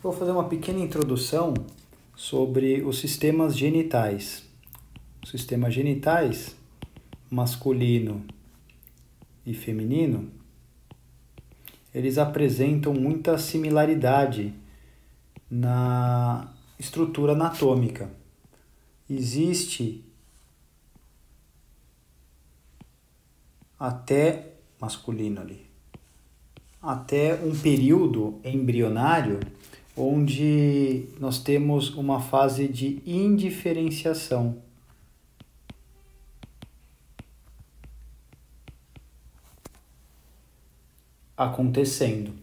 Vou fazer uma pequena introdução sobre os sistemas genitais. Os sistemas genitais, masculino e feminino, eles apresentam muita similaridade na estrutura anatômica. Existe até masculino ali, até um período embrionário onde nós temos uma fase de indiferenciação. Acontecendo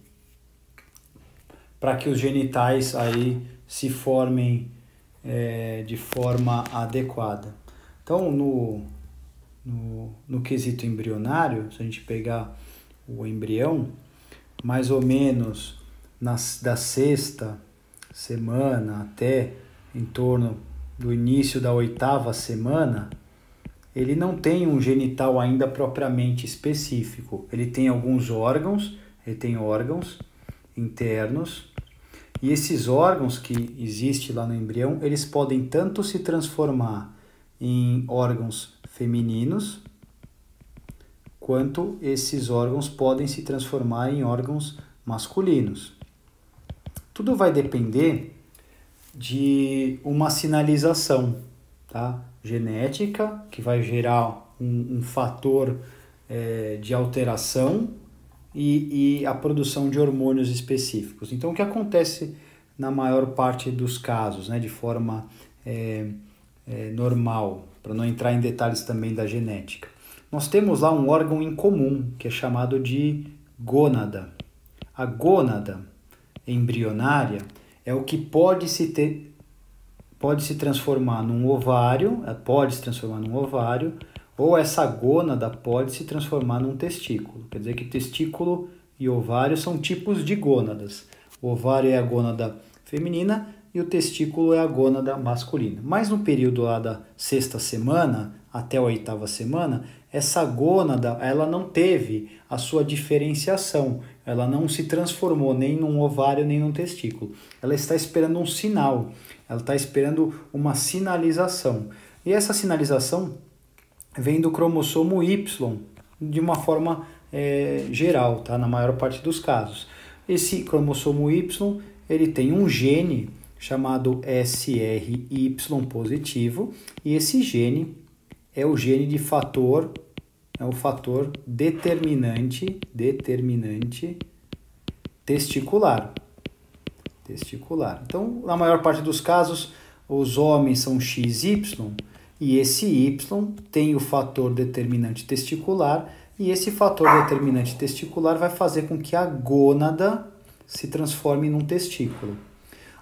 para que os genitais aí se formem de forma adequada. Então, no quesito embrionário, se a gente pegar o embrião, mais ou menos da sexta semana até em torno do início da oitava semana, ele não tem um genital ainda propriamente específico. Ele tem alguns órgãos, ele tem órgãos internos, e esses órgãos que existem lá no embrião, eles podem tanto se transformar em órgãos femininos, quanto esses órgãos podem se transformar em órgãos masculinos. Tudo vai depender de uma sinalização, tá? Genética, que vai gerar um fator de alteração e a produção de hormônios específicos. Então, o que acontece na maior parte dos casos, né, de forma normal, para não entrar em detalhes também da genética? Nós temos lá um órgão em comum, que é chamado de gônada. A gônada embrionária é o que pode se transformar num ovário, ou essa gônada pode se transformar num testículo. Quer dizer que testículo e ovário são tipos de gônadas. O ovário é a gônada feminina e o testículo é a gônada masculina. Mas no período lá da sexta semana até a oitava semana, essa gônada ela não teve a sua diferenciação. Ela não se transformou nem num ovário nem num testículo. Ela está esperando um sinal. Ela está esperando uma sinalização. E essa sinalização vem do cromossomo Y, de uma forma geral, tá? Na maior parte dos casos. Esse cromossomo Y, ele tem um gene chamado SRY positivo, e esse gene é o gene de fator, é o fator determinante testicular. Então, na maior parte dos casos, os homens são XY, e esse Y tem o fator determinante testicular, e esse fator determinante testicular vai fazer com que a gônada se transforme num testículo.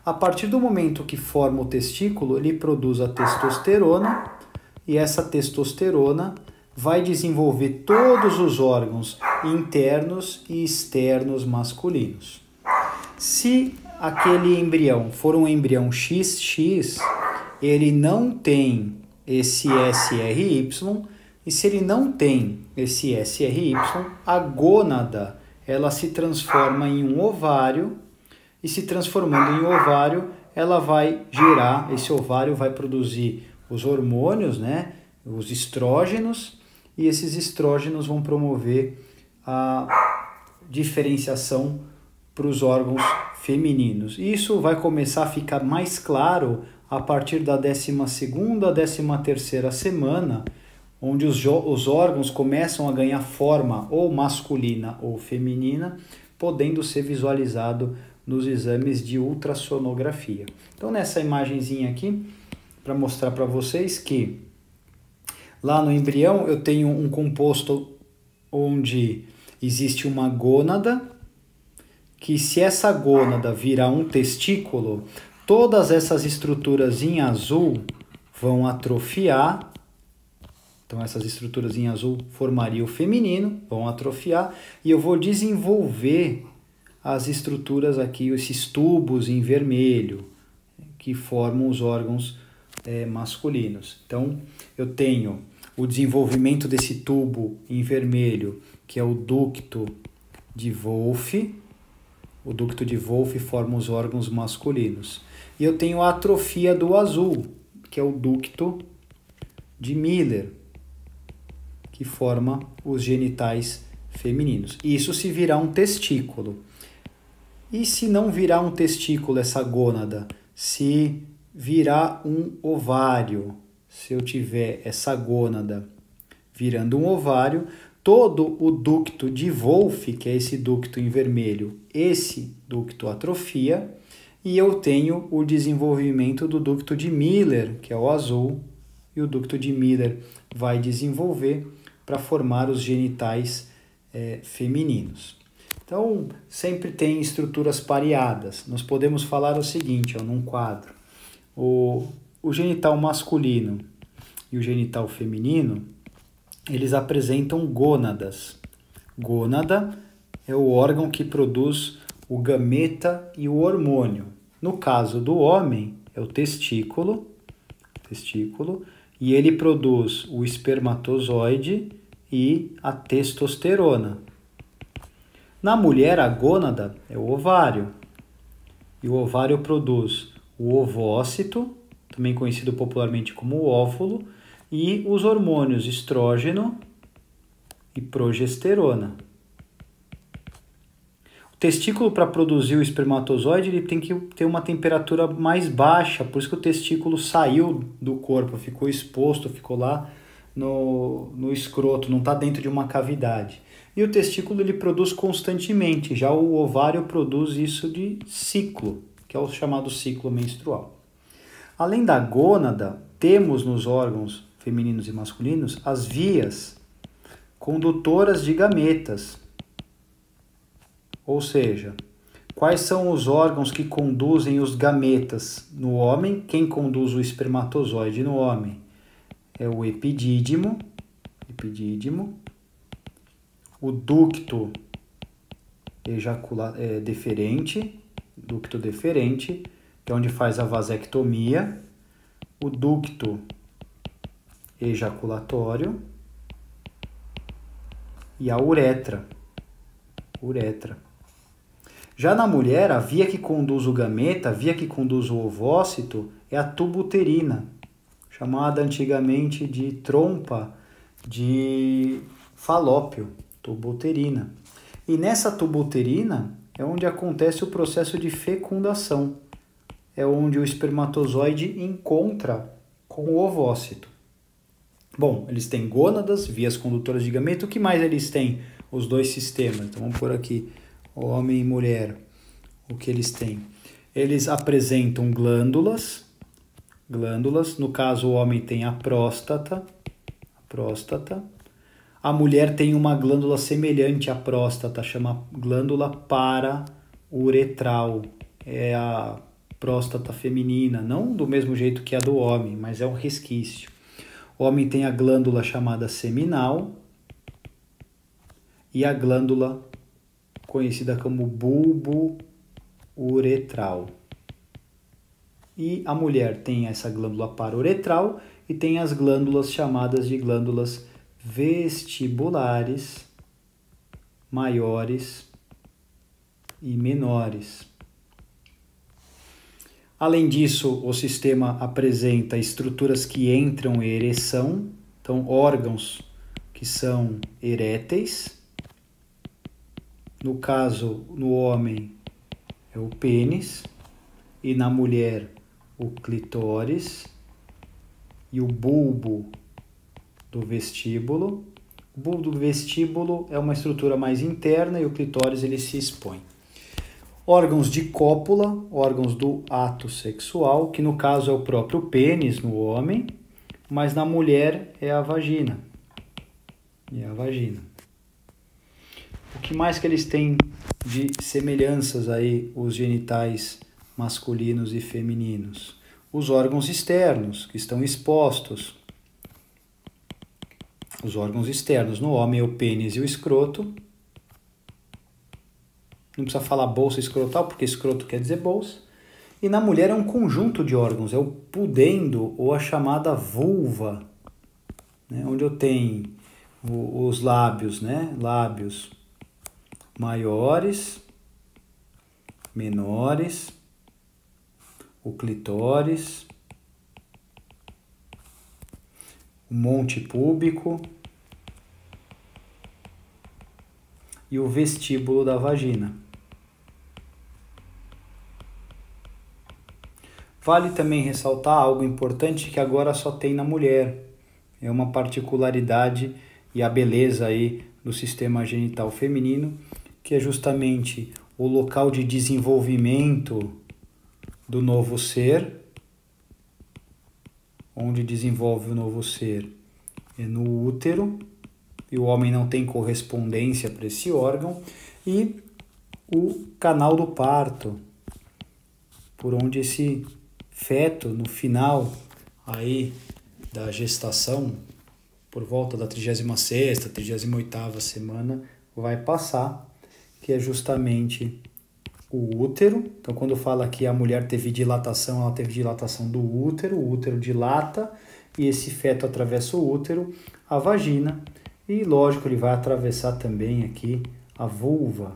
A partir do momento que forma o testículo, ele produz a testosterona, e essa testosterona vai desenvolver todos os órgãos internos e externos masculinos. Se aquele embrião for um embrião XX, ele não tem esse SRY, e se ele não tem esse SRY, a gônada ela se transforma em um ovário, e se transformando em ovário, ela vai gerar, esse ovário vai produzir os hormônios, né, os estrógenos, e esses estrógenos vão promover a diferenciação para os órgãos femininos. Isso vai começar a ficar mais claro a partir da 12ª a 13ª semana, onde os órgãos começam a ganhar forma ou masculina ou feminina, podendo ser visualizado nos exames de ultrassonografia. Então, nessa imagenzinha aqui, para mostrar para vocês que lá no embrião eu tenho um composto onde existe uma gônada, que se essa gônada virar um testículo, todas essas estruturas em azul vão atrofiar. Então essas estruturas em azul formariam o feminino, vão atrofiar, e eu vou desenvolver as estruturas aqui, esses tubos em vermelho, que formam os órgãos masculinos. Então eu tenho o desenvolvimento desse tubo em vermelho, que é o ducto de Wolff, O ducto de Wolff forma os órgãos masculinos. E eu tenho a atrofia do azul, que é o ducto de Miller, que forma os genitais femininos. Isso se virar um testículo. E se não virar um testículo essa gônada? Se virar um ovário, se eu tiver essa gônada virando um ovário, todo o ducto de Wolff, que é esse ducto em vermelho, esse ducto atrofia, e eu tenho o desenvolvimento do ducto de Miller, que é o azul, e o ducto de Miller vai desenvolver para formar os genitais femininos. Então, sempre tem estruturas pareadas. Nós podemos falar o seguinte, num quadro. O genital masculino e o genital feminino, eles apresentam gônadas. Gônada é o órgão que produz o gameta e o hormônio. No caso do homem, é o testículo, e ele produz o espermatozoide e a testosterona. Na mulher, a gônada é o ovário, e o ovário produz o ovócito, também conhecido popularmente como óvulo, e os hormônios estrógeno e progesterona. O testículo, para produzir o espermatozoide, ele tem que ter uma temperatura mais baixa, por isso que o testículo saiu do corpo, ficou exposto, ficou lá no escroto, não está dentro de uma cavidade. E o testículo ele produz constantemente, já o ovário produz isso de ciclo, que é o chamado ciclo menstrual. Além da gônada, temos nos órgãos femininos e masculinos as vias condutoras de gametas. Ou seja, quais são os órgãos que conduzem os gametas no homem? Quem conduz o espermatozoide no homem? É o epidídimo, o ducto deferente, que é onde faz a vasectomia, o ducto ejaculatório e a uretra. Já na mulher, a via que conduz o gameta, a via que conduz o ovócito, é a tuba uterina, chamada antigamente de trompa de Falópio, tuba uterina. E nessa tuba uterina é onde acontece o processo de fecundação. É onde o espermatozoide encontra com o ovócito. Bom, eles têm gônadas, vias condutoras de gameta. O que mais eles têm? Os dois sistemas. Então vamos por aqui, homem e mulher. O que eles têm? Eles apresentam glândulas. No caso, o homem tem a próstata. A mulher tem uma glândula semelhante à próstata, chama glândula parauretral. É a próstata feminina, não do mesmo jeito que a do homem, mas é um resquício. O homem tem a glândula chamada seminal e a glândula conhecida como bulbo uretral. E a mulher tem essa glândula parauretral e tem as glândulas chamadas de glândulas vestibulares, maiores e menores. Além disso, o sistema apresenta estruturas que entram em ereção, então órgãos que são eréteis. No caso, no homem é o pênis e na mulher o clitóris e o bulbo do vestíbulo. O bulbo do vestíbulo é uma estrutura mais interna e o clitóris ele se expõe. Órgãos de cópula, órgãos do ato sexual, que no caso é o próprio pênis no homem, mas na mulher é a vagina. O que mais que eles têm de semelhanças aí, os genitais masculinos e femininos? Os órgãos externos, que estão expostos. Os órgãos externos no homem é o pênis e o escroto. Não precisa falar bolsa escrotal, porque escroto quer dizer bolsa. E na mulher é um conjunto de órgãos, é o pudendo ou a chamada vulva, né? Onde eu tenho os lábios, né? Lábios maiores menores, o clitóris, o monte púbico e o vestíbulo da vagina. Vale também ressaltar algo importante que agora só tem na mulher. É uma particularidade e a beleza aí do sistema genital feminino, que é justamente o local de desenvolvimento do novo ser. Onde desenvolve o novo ser é no útero, e o homem não tem correspondência para esse órgão, e o canal do parto, por onde esse feto, no final aí da gestação, por volta da 36ª, 38ª semana, vai passar, que é justamente o útero. Então, quando fala que a mulher teve dilatação, ela teve dilatação do útero, o útero dilata e esse feto atravessa o útero, a vagina, e lógico, ele vai atravessar também aqui a vulva.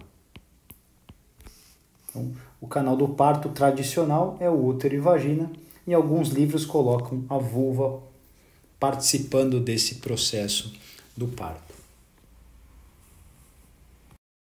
Então, o canal do parto tradicional é o útero e vagina, e alguns livros colocam a vulva participando desse processo do parto.